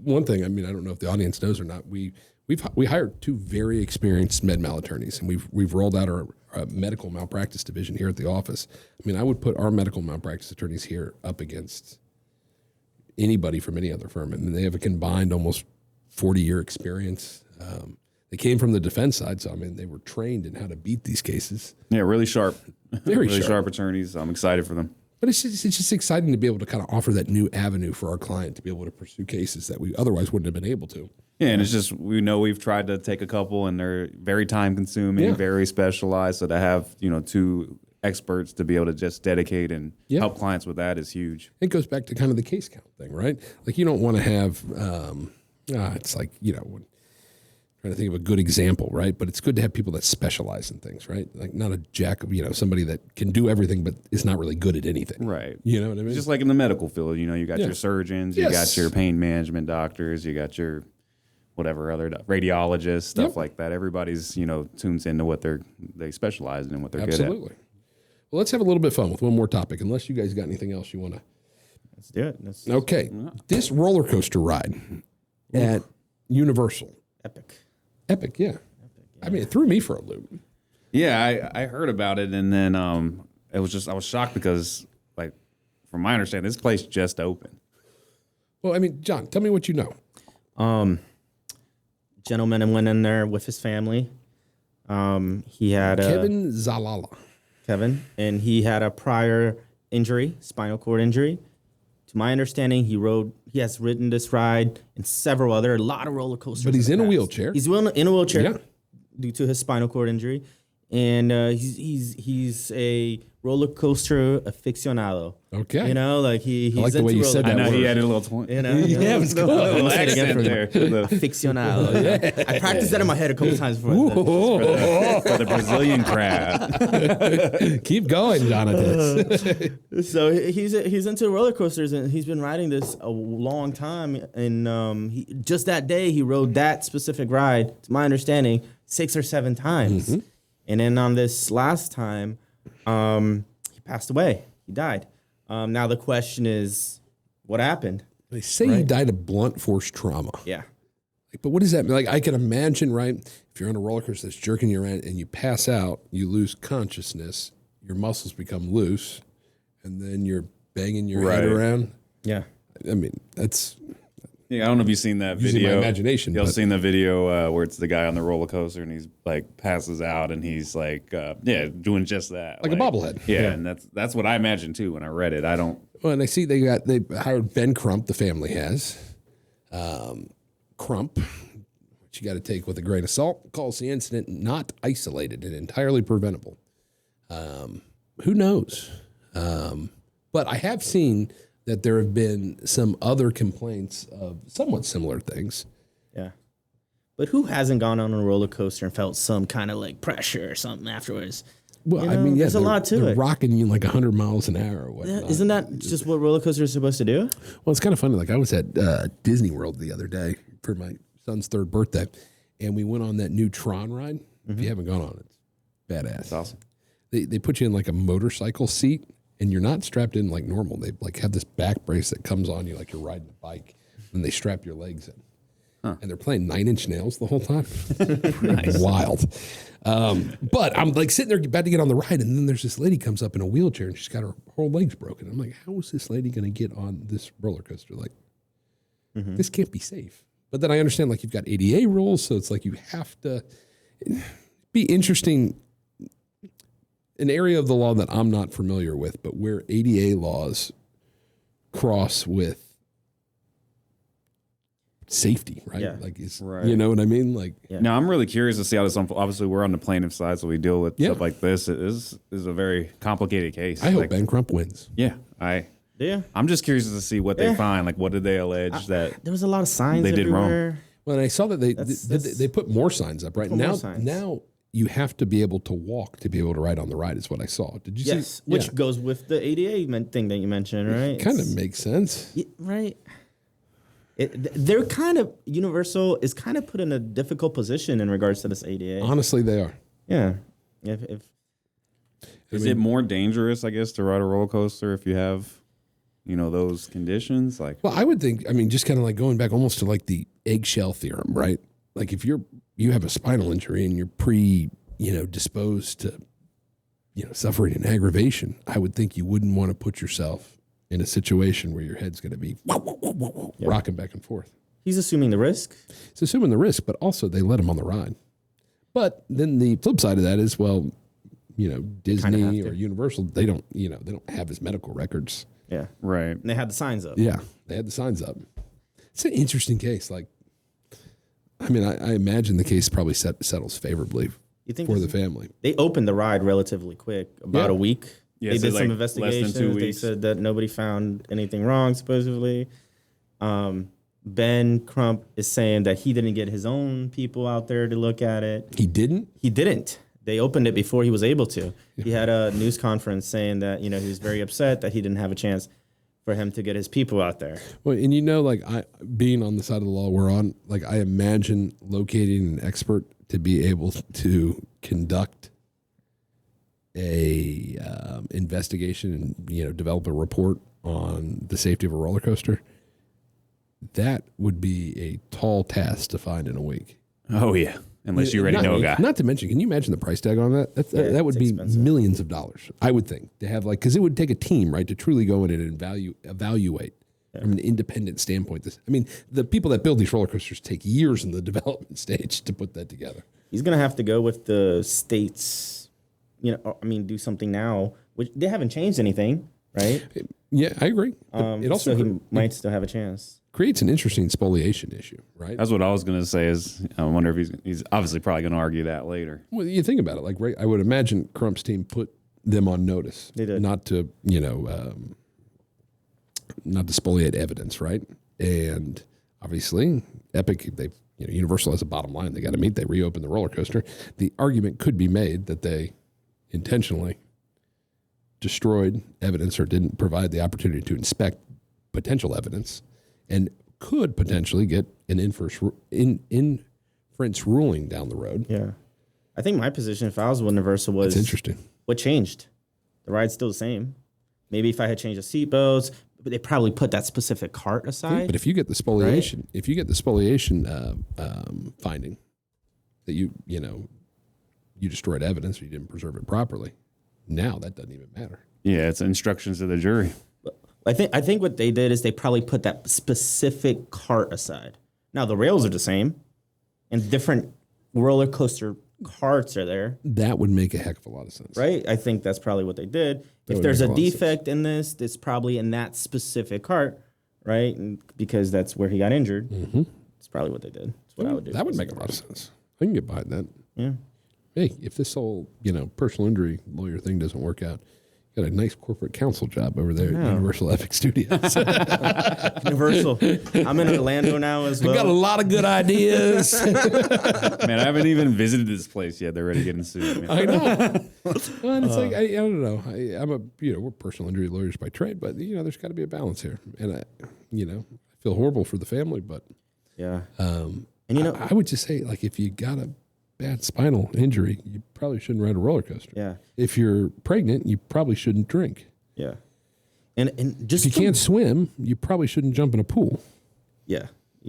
[SPEAKER 1] one thing, I don't know if the audience knows or not, we hired 2 very experienced med mal attorneys, and we've rolled out our medical malpractice division here at the office. I would put our medical malpractice attorneys here up against anybody from any other firm, and they have a combined almost 40-year experience. They came from the defense side, so they were trained in how to beat these cases.
[SPEAKER 3] Yeah, really sharp.
[SPEAKER 1] Very
[SPEAKER 3] really
[SPEAKER 1] sharp.
[SPEAKER 3] sharp attorneys. I'm excited for them.
[SPEAKER 1] But it's just exciting to be able to kind of offer that new avenue for our client to be able to pursue cases that we otherwise wouldn't have been able to.
[SPEAKER 3] Yeah, and it's just, we know we've tried to take a couple, and they're very time consuming, very specialized. So to have, 2 experts to be able to just dedicate and help clients with that is huge.
[SPEAKER 1] It goes back to kind of the case count thing, right? Like you don't want to have, it's like, trying to think of a good example, right? But it's good to have people that specialize in things, right? Like not a jack of, somebody that can do everything but is not really good at anything.
[SPEAKER 3] Right.
[SPEAKER 1] You know what I mean?
[SPEAKER 3] Just like in the medical field, you got your surgeons, you got your pain management doctors, you got your whatever other radiologists, stuff like that. Everybody's, tunes into what they specialize in and what they're good at.
[SPEAKER 1] Absolutely. Well, let's have a little bit of fun with one more topic, unless you guys got anything else you want to.
[SPEAKER 2] Let's do it.
[SPEAKER 1] Okay. This roller coaster ride at Universal. Epic, yeah. It threw me for a loop.
[SPEAKER 3] Yeah, I heard about it, and then I was shocked because, like, from my understanding, this place just opened.
[SPEAKER 2] Well,
[SPEAKER 1] John, tell me what you know.
[SPEAKER 2] Gentleman went in there with his family. He had
[SPEAKER 1] Kevin Zalala.
[SPEAKER 2] Kevin, and he had a prior injury, spinal cord injury. To my understanding, he has ridden this ride and a lot of roller coasters.
[SPEAKER 1] But he's in a wheelchair.
[SPEAKER 2] He's in a wheelchair due to his spinal cord injury, and he's a roller coaster aficionado.
[SPEAKER 1] Okay,
[SPEAKER 2] he's
[SPEAKER 1] I like the way you said that.
[SPEAKER 3] I know
[SPEAKER 1] word.
[SPEAKER 3] he added a little twin.
[SPEAKER 1] Yeah, it was cool.
[SPEAKER 2] I'll say it again for
[SPEAKER 3] there.
[SPEAKER 2] Aficionado. Yeah. I practiced that in my head a couple times before.
[SPEAKER 3] For the Brazilian crab.
[SPEAKER 1] Keep going, Jonathan.
[SPEAKER 2] So he's into roller coasters, and he's been riding this a long time. And just that day, he rode that specific ride, to my understanding, 6 or 7 times. Mm-hmm. And then on this last time, he passed away. He died. Now the question is, what happened?
[SPEAKER 1] They say he died of blunt force trauma.
[SPEAKER 2] Yeah.
[SPEAKER 1] But what does that mean? Like, I can imagine, right? If you're on a roller coaster that's jerking you around and you pass out, you lose consciousness, your muscles become loose, and then you're banging your
[SPEAKER 3] Right.
[SPEAKER 1] head around.
[SPEAKER 2] Yeah.
[SPEAKER 1] I mean, that's
[SPEAKER 3] Yeah, I don't know if you've seen that
[SPEAKER 1] using
[SPEAKER 3] video.
[SPEAKER 1] my imagination.
[SPEAKER 3] Y'all
[SPEAKER 1] but-
[SPEAKER 3] seen the video where it's the guy on the roller coaster and he's like passes out and he's like, doing just that,
[SPEAKER 1] Like a bobblehead.
[SPEAKER 3] Yeah, and that's what I imagined too when I read it. I don't.
[SPEAKER 1] Well, and I see they hired Ben Crump, the family has. Crump, which you got to take with a grain of salt, calls the incident not isolated and entirely preventable. Who knows? But I have seen that there have been some other complaints of somewhat similar things.
[SPEAKER 2] Yeah. But who hasn't gone on a roller coaster and felt some kind of like pressure or something afterwards?
[SPEAKER 1] Well,
[SPEAKER 2] You
[SPEAKER 1] I
[SPEAKER 2] know,
[SPEAKER 1] mean, yeah,
[SPEAKER 2] there's a lot to
[SPEAKER 1] they're
[SPEAKER 2] it.
[SPEAKER 1] rocking you like 100 miles an hour or whatnot.
[SPEAKER 2] Isn't that just what roller coasters are supposed to do?
[SPEAKER 1] Well, it's kind of funny. Like I was at Disney World the other day for my son's 3rd birthday, and we went on that new Tron ride. If you haven't gone on it, it's badass.
[SPEAKER 3] That's awesome.
[SPEAKER 1] They put you in like a motorcycle seat, and you're not strapped in like normal. They like have this back brace that comes on you like you're riding a bike, and they strap your legs in. And they're playing 9 Inch Nails the whole time. Nice. Wild. But I'm like sitting there about to get on the ride, and then there's this lady comes up in a wheelchair, and she's got her whole legs broken. I'm like, how is this lady going to get on this roller coaster? Like, this can't be safe. But then I understand like you've got ADA rules, so it's like you have to be interesting. An area of the law that I'm not familiar with, but where ADA laws cross with safety, right?
[SPEAKER 2] Yeah.
[SPEAKER 1] Like, it's,
[SPEAKER 3] Right.
[SPEAKER 1] you know what I mean? Like,
[SPEAKER 2] Yeah.
[SPEAKER 3] Now I'm really curious to see how this unfolds. Obviously, we're on the plaintiff side, so we deal with
[SPEAKER 1] Yeah.
[SPEAKER 3] stuff like this. It is a very complicated case.
[SPEAKER 1] I hope
[SPEAKER 3] Like,
[SPEAKER 1] Ben Crump wins.
[SPEAKER 3] Yeah,
[SPEAKER 2] Yeah.
[SPEAKER 3] I'm just curious to see what they
[SPEAKER 2] Yeah.
[SPEAKER 3] find. Like, what did they allege that?
[SPEAKER 2] There was a lot of signs
[SPEAKER 3] They did wrong.
[SPEAKER 2] everywhere.
[SPEAKER 1] Well, and I saw that
[SPEAKER 2] That's-
[SPEAKER 1] they put more signs up, right?
[SPEAKER 2] Put more
[SPEAKER 1] Now,
[SPEAKER 2] signs.
[SPEAKER 1] now you have to be able to walk to be able to ride on the ride is what I saw. Did you
[SPEAKER 2] Yes,
[SPEAKER 1] see?
[SPEAKER 2] which
[SPEAKER 1] Yeah.
[SPEAKER 2] goes with the ADA thing that you mentioned, right?
[SPEAKER 1] Kind of makes sense.
[SPEAKER 2] Yeah, right. They're kind of Universal is kind of put in a difficult position in regards to this ADA.
[SPEAKER 1] Honestly, they are.
[SPEAKER 2] Yeah, if
[SPEAKER 3] Is it more dangerous, I guess, to ride a roller coaster if you have, those conditions? Like,
[SPEAKER 1] Well, I would think, I mean, just kind of like going back almost to like the eggshell theorem, right? Like if you have a spinal injury and you're disposed to, suffering an aggravation, I would think you wouldn't want to put yourself in a situation where your head's going to be rocking back and forth.
[SPEAKER 2] he's assuming the risk.
[SPEAKER 1] It's assuming the risk, but also they let him on the ride. But then the flip side of that is, well, Disney
[SPEAKER 2] have to.
[SPEAKER 1] or Universal, they don't have his medical records.
[SPEAKER 2] Yeah,
[SPEAKER 3] right.
[SPEAKER 2] and they had the signs up.
[SPEAKER 1] Yeah, they had the signs up. It's an interesting case. Like, I mean, I imagine the case probably settles favorably
[SPEAKER 2] You think
[SPEAKER 1] for
[SPEAKER 2] this-
[SPEAKER 1] the family.
[SPEAKER 2] They opened the ride relatively quick, about
[SPEAKER 1] Yeah.
[SPEAKER 2] a week.
[SPEAKER 3] Yeah,
[SPEAKER 2] they
[SPEAKER 3] so
[SPEAKER 2] did
[SPEAKER 3] like
[SPEAKER 2] some
[SPEAKER 3] less than 2
[SPEAKER 2] investigations. They
[SPEAKER 3] weeks.
[SPEAKER 2] said that nobody found anything wrong, supposedly. Ben Crump is saying that he didn't get his own people out there to look at it.
[SPEAKER 1] He didn't.
[SPEAKER 2] He didn't. They opened it before he was able to. He had a news conference saying that, he was very upset that he didn't have a chance for him to get his people out there.
[SPEAKER 1] Well, and like I being on the side of the law we're on, like I imagine locating an expert to be able to conduct a investigation and develop a report on the safety of a roller coaster. That would be a tall task to find in a week.
[SPEAKER 3] Oh yeah, unless you already
[SPEAKER 1] Not-
[SPEAKER 3] know a guy.
[SPEAKER 1] Not to mention, can you imagine the price tag on that? That would
[SPEAKER 2] it's
[SPEAKER 1] be
[SPEAKER 2] expensive.
[SPEAKER 1] millions of dollars, I would think, to have because it would take a team, right, to truly go in and evaluate from an independent standpoint. The people that build these roller coasters take years in the development stage to put that together.
[SPEAKER 2] He's going to have to go with the states, do something now, which they haven't changed anything, right?
[SPEAKER 1] Yeah, I agree. But it also
[SPEAKER 2] so he might still have a chance.
[SPEAKER 1] creates an interesting spoliation issue, right?
[SPEAKER 3] That's what I was gonna say. Is I wonder if he's obviously probably gonna argue that later.
[SPEAKER 1] Well, you think about it, like, right, I would imagine Crump's team put them on notice.
[SPEAKER 2] They did.
[SPEAKER 1] Not to, not to spoliate evidence, right? And obviously, Epic, Universal has a bottom line they got to meet. They reopen the roller coaster. The argument could be made that they intentionally destroyed evidence or didn't provide the opportunity to inspect potential evidence and could potentially get an inference ruling down the road.
[SPEAKER 2] Yeah. I think my position, if I was Universal, was
[SPEAKER 1] It's interesting.
[SPEAKER 2] what changed? The ride's still the same. Maybe if I had changed the seatbelts, but they probably put that specific cart aside.
[SPEAKER 1] But if you get the spoliation, finding that you destroyed evidence or you didn't preserve it properly, Now that doesn't even matter.
[SPEAKER 3] Yeah, it's instructions to the jury.
[SPEAKER 2] I think what they did is they probably put that specific cart aside. Now the rails are the same, and different roller coaster carts are there.
[SPEAKER 1] That would make a heck of a lot of sense.
[SPEAKER 2] Right? I think that's probably what they did. If there's a defect in this, it's probably in that specific cart, right? And because that's where he got injured. Mm-hmm. It's probably what they did. That's what I would do.
[SPEAKER 1] That would make a lot of sense. I can get behind that.
[SPEAKER 2] Yeah.
[SPEAKER 1] Hey, if this whole, personal injury lawyer thing doesn't work out, got a nice corporate counsel job over there at Universal Epic Studios.
[SPEAKER 2] Universal. I'm in Orlando now as well.
[SPEAKER 1] I've got a lot of good ideas.
[SPEAKER 3] Man, I haven't even visited this place yet. They're already getting sued. Man.
[SPEAKER 1] I know. Well, and it's like, I don't know. We're personal injury lawyers by trade, but, there's got to be a balance here. And, I feel horrible for the family, but.
[SPEAKER 2] Yeah.
[SPEAKER 1] And, I would just say, like, if you got a bad spinal injury, you probably shouldn't ride a roller coaster.
[SPEAKER 2] Yeah.
[SPEAKER 1] If you're pregnant, you probably shouldn't drink.
[SPEAKER 2] Yeah. And just
[SPEAKER 1] if you can't swim, you probably shouldn't jump in a pool.
[SPEAKER 2] Yeah.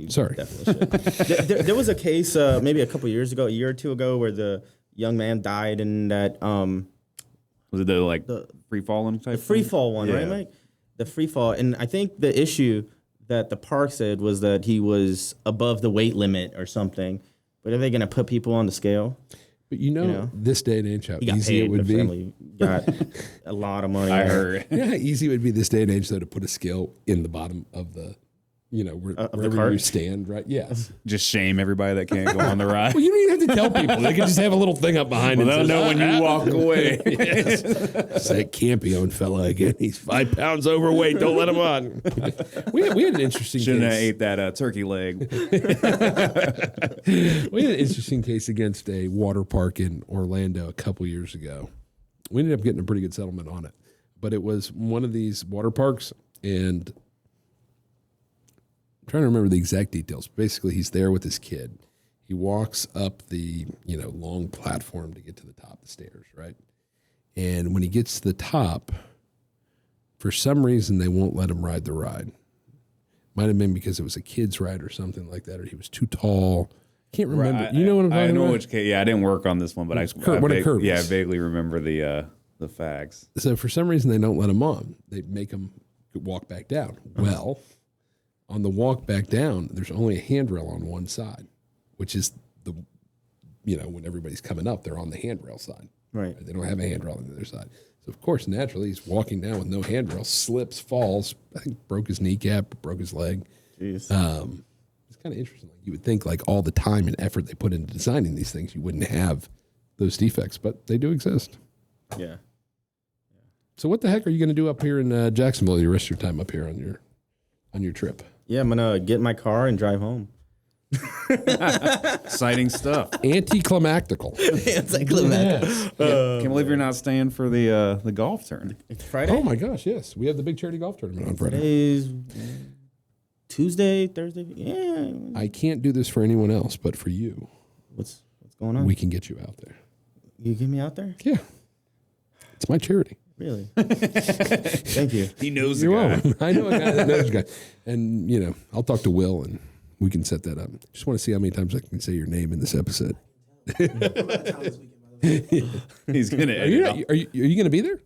[SPEAKER 1] Sorry.
[SPEAKER 2] Definitely should. there was a case maybe a couple years ago, a year or two ago, where the young man died in that
[SPEAKER 3] was it the free falling type?
[SPEAKER 2] The free fall one, right, Mike? The free fall. And I think the issue that the park said was that he was above the weight limit or something. But are they going to put people on the scale?
[SPEAKER 1] But this day and age, how
[SPEAKER 2] he
[SPEAKER 1] easy
[SPEAKER 2] paid,
[SPEAKER 1] it would be.
[SPEAKER 2] Family got a lot of money.
[SPEAKER 3] I heard.
[SPEAKER 1] Yeah, how easy it would be this day and age, though, to put a scale in the bottom of the, wherever you stand, right? Yes.
[SPEAKER 3] Just shame everybody that can't go on the ride.
[SPEAKER 1] Well, you don't even have to tell people. They can just have a little thing up behind it.
[SPEAKER 3] They'll know when you walk away.
[SPEAKER 1] Yes. It's that Campione fella again. He's 5 pounds overweight. Don't let him on. We had an interesting
[SPEAKER 3] Shouldn't
[SPEAKER 1] case.
[SPEAKER 3] have ate that turkey leg.
[SPEAKER 1] We had an interesting case against a water park in Orlando a couple years ago. We ended up getting a pretty good settlement on it. But it was one of these water parks, and I'm trying to remember the exact details. Basically, he's there with his kid. He walks up the, long platform to get to the top of the stairs, right? And when he gets to the top, for some reason, they won't let him ride the ride. Might have been because it was a kid's ride or something like that, or he was too tall. Can't remember.
[SPEAKER 3] Right,
[SPEAKER 1] you know what I'm talking about?
[SPEAKER 3] I know which case. Yeah, I didn't work on this one, but I vaguely remember the facts.
[SPEAKER 1] So for some reason, they don't let him on. They make him walk back down. Well, on the walk back down, there's only a handrail on one side, which is when everybody's coming up, they're on the handrail side.
[SPEAKER 2] Right.
[SPEAKER 1] They don't have a handrail on the other side. So, of course, naturally, he's walking down with no handrail, slips, falls, I think broke his kneecap, broke his leg.
[SPEAKER 2] Jeez.
[SPEAKER 1] It's kind of interesting. Like, you would think, like, all the time and effort they put into designing these things, you wouldn't have those defects, but they do exist.
[SPEAKER 2] Yeah.
[SPEAKER 1] So what the heck are you going to do up here in Jacksonville the rest of your time up here on your trip?
[SPEAKER 2] Yeah, I'm going to get in my car and drive home.
[SPEAKER 3] Exciting stuff.
[SPEAKER 1] Anticlimactical.
[SPEAKER 2] Anticlimactical.
[SPEAKER 3] Can't believe you're not staying for the golf tournament.
[SPEAKER 2] It's Friday.
[SPEAKER 1] Oh my gosh, yes. We have the big charity golf tournament on Friday.
[SPEAKER 2] Today's Tuesday, Thursday. Yeah.
[SPEAKER 1] I can't do this for anyone else, but for you.
[SPEAKER 2] What's going on?
[SPEAKER 1] We can get you out there.
[SPEAKER 2] You get me out there?
[SPEAKER 1] Yeah. It's my charity.
[SPEAKER 2] Really? Thank you.
[SPEAKER 3] He knows
[SPEAKER 1] You're
[SPEAKER 3] the guy.
[SPEAKER 1] welcome. I know a guy that knows a guy. And, I'll talk to Will and we can set that up. Just want to see how many times I can say your name in this episode.
[SPEAKER 3] He's going to edit.
[SPEAKER 1] Are you going to be there?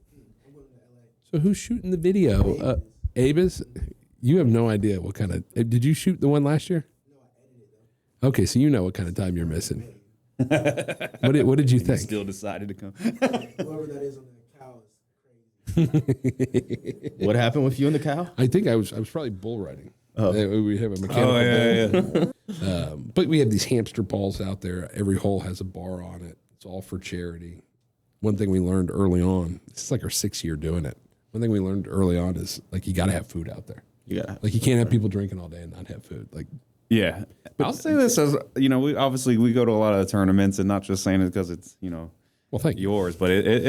[SPEAKER 1] So who's shooting the video? Avis? You have no idea what kind of... Did you shoot the one last year? No, I edited them. Okay, so you know what kind of time you're missing. What did you think?
[SPEAKER 3] Still decided to come.
[SPEAKER 4] Whoever that is on the cow is crazy.
[SPEAKER 2] What happened with you and the cow?
[SPEAKER 1] I think I was probably bull riding.
[SPEAKER 2] Oh.
[SPEAKER 1] We have a mechanical bull. But we have these hamster balls out there. Every hole has a bar on it. It's all for charity. One thing we learned early on, this is like our 6th year doing it. One thing we learned early on is like you got to have food out there.
[SPEAKER 2] Yeah.
[SPEAKER 1] Like you can't have people drinking all day and not have food. Like
[SPEAKER 3] Yeah. I'll say this as, we go to a lot of the tournaments, and not just saying it because it's,
[SPEAKER 1] well, thank you.
[SPEAKER 3] yours, but it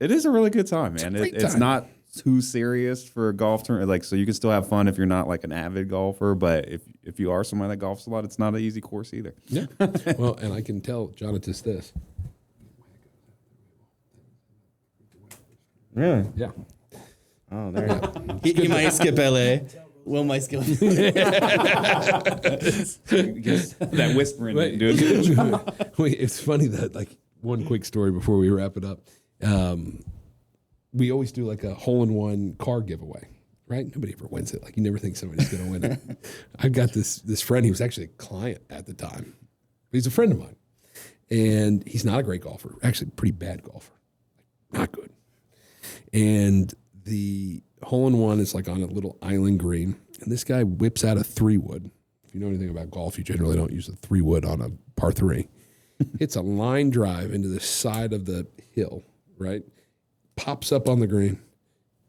[SPEAKER 3] is a really good time, man. It's
[SPEAKER 1] time.
[SPEAKER 3] not too serious for a golf tournament. Like, so you can still have fun if you're not like an avid golfer, but if you are somebody that golfs a lot, it's not an easy course either.
[SPEAKER 1] Yeah. Well, and I can tell Jonathan this.
[SPEAKER 2] Really?
[SPEAKER 1] Yeah.
[SPEAKER 2] Oh, there. He might skip LA. Will might skip.
[SPEAKER 3] That whispering didn't do a good job.
[SPEAKER 1] Wait, it's funny that, like, one quick story before we wrap it up. we always do like a hole-in-one car giveaway, right? Nobody ever wins it. Like you never think somebody's going to win it. I've got this friend. He was actually a client at the time. He's a friend of mine, and he's not a great golfer. Actually, pretty bad golfer, not good. And the hole-in-one is like on a little island green, and this guy whips out a 3-wood. If you know anything about golf, you generally don't use a 3-wood on a par 3. It's a line drive into the side of the hill, right? Pops up on the green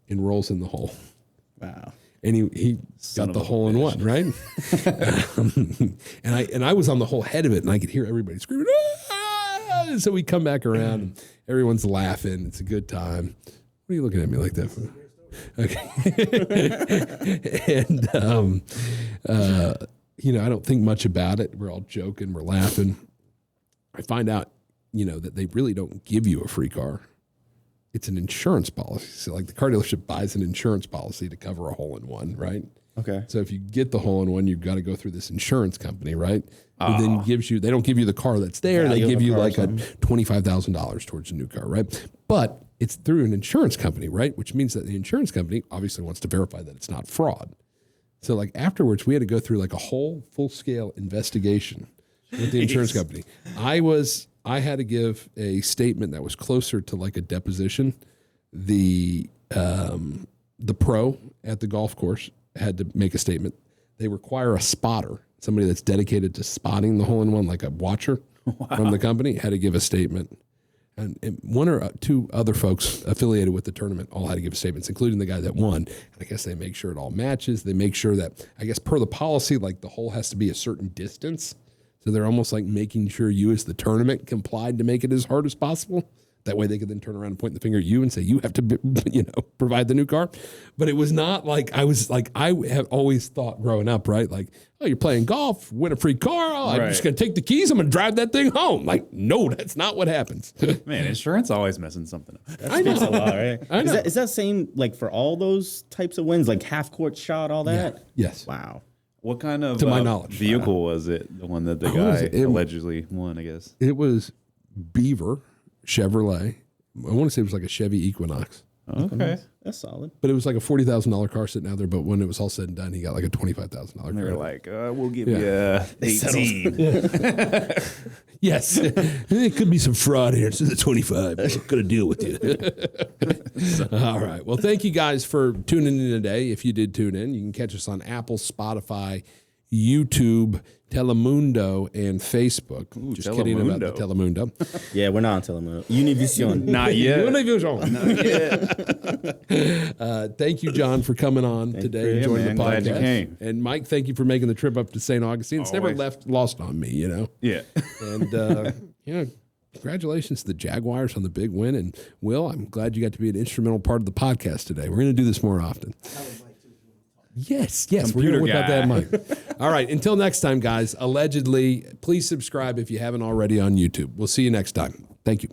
[SPEAKER 1] and rolls in the hole.
[SPEAKER 2] Wow.
[SPEAKER 1] And he got the hole in one, right? and I was on the whole head of it, and I could hear everybody screaming. Ah! So we come back around, and everyone's laughing. It's a good time. What are you looking at me like that for? Okay. And I don't think much about it. We're all joking, we're laughing. I find out, that they really don't give you a free car. It's an insurance policy. So like the car dealership buys an insurance policy to cover a hole-in-one, right?
[SPEAKER 2] Okay.
[SPEAKER 1] So if you get the hole-in-one, you've got to go through this insurance company, right? Who then they don't give you the car that's there. They give you like a $25,000 towards a new car, right? But it's through an insurance company, right? Which means that the insurance company obviously wants to verify that it's not fraud. So like afterwards, we had to go through like a whole full-scale investigation with the insurance company. I had to give a statement that was closer to like a deposition. The pro at the golf course had to make a statement. They require a spotter, somebody that's dedicated to spotting the hole-in-one, like a watcher from the company, had to give a statement. And one or two other folks affiliated with the tournament all had to give statements, including the guy that won. And I guess they make sure it all matches. They make sure that, I guess per the policy, like the hole has to be a certain distance. So they're almost like making sure you as the tournament complied to make it as hard as possible. That way they could then turn around and point the finger at you and say, you have to, provide the new car. But it was not like, I have always thought growing up, right? Like, oh, you're playing golf, win a free car. Oh, I'm just going to take the keys. I'm going to drive that thing home. Like, no, that's not what happens.
[SPEAKER 3] Man, insurance always messing something up.
[SPEAKER 2] That speaks a lot, right? I know. Is that same like for all those types of wins, like half court shot, all that?
[SPEAKER 1] Yeah. Yes.
[SPEAKER 2] Wow.
[SPEAKER 3] What kind of
[SPEAKER 1] to my knowledge,
[SPEAKER 3] vehicle was it? The one that the guy allegedly won, I guess.
[SPEAKER 1] It was Beaver Chevrolet. I want to say it was like a Chevy Equinox.
[SPEAKER 3] Okay.
[SPEAKER 2] That's solid.
[SPEAKER 1] But it was like a $40,000 car sitting out there. But when it was all said and done, he got like a $25,000 car.
[SPEAKER 3] They were like, we'll give you 18.
[SPEAKER 1] Yes. There could be some fraud here. It's 25. We're going to deal with you. All right. Well, thank you guys for tuning in today. If you did tune in, you can catch us on Apple, Spotify, YouTube, Telemundo, and Facebook.
[SPEAKER 3] Ooh,
[SPEAKER 1] just kidding about the Telemundo.
[SPEAKER 2] Yeah, we're not on Telemundo. Univision.
[SPEAKER 3] Not yet.
[SPEAKER 1] Univision.
[SPEAKER 3] Not yet.
[SPEAKER 1] Thank you, John, for coming on today and joining the podcast.
[SPEAKER 3] Glad you came.
[SPEAKER 1] And Mike, thank you for making the trip up to St. Augustine. It's never lost on me,
[SPEAKER 3] Yeah.
[SPEAKER 1] And, congratulations to the Jaguars on the big win. And Will, I'm glad you got to be an instrumental part of the podcast today. We're going to do this more often. Yes. We're going to whip out that mic. All right. Until next time, guys, allegedly, please subscribe if you haven't already on YouTube. We'll see you next time. Thank you.